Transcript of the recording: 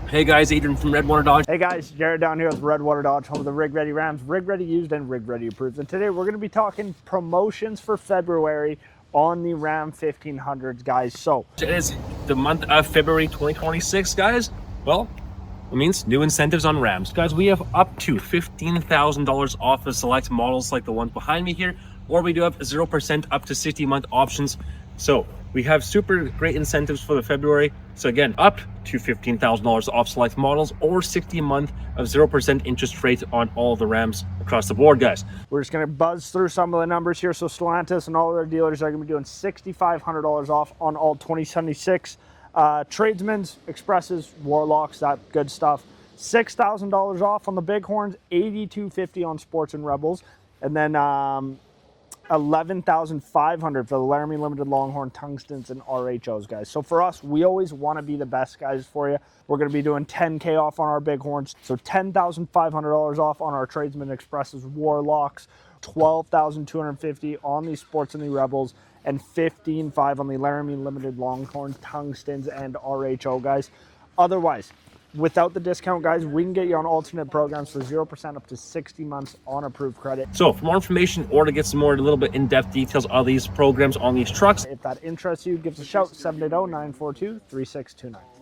Hey guys, Adrian from Redwater Dodge. Hey guys, Jarod down here with Redwater Dodge, home of the Rig Ready Rams, Rig Ready Used and Rig Ready Approved. And today we're going to be talking promotions for February on the Ram 1500s, guys. So It is the month of February 2026, guys. Well, it means new incentives on Rams. Guys, we have up to $15,000 off of select models like the ones behind me here, or we do have 0% up to 60-month options. So we have super great incentives for the February. So again, up to $15,000 off select models or 60-month of 0% interest rate on all the Rams across the board, guys. we're just going to buzz through some of the numbers here. So Stellantis and all their dealers are going to be doing $6,500 off on all 2076 Tradesmans, Expresses, Warlocks, that good stuff. $6,000 off on the Bighorns, $8,250 on Sports and Rebels, and then $11,500 for the Laramie Limited Longhorn Tungstens and RHOs, guys. So for us, we always want to be the best, guys, for you. We're going to be doing $10K off on our Bighorns, so $10,500 off on our Tradesman, Expresses, Warlocks, $12,250 on the Sports and the Rebels, and $15,500 on the Laramie Limited Longhorn Tungstens and RHO, guys. Otherwise, without the discount, guys, we can get you on alternate programs for 0% up to 60 months on approved credit. So for more information or to get some more a little bit in-depth details of these programs on these trucks, If that interests you, give us a shout, 780-942-3629.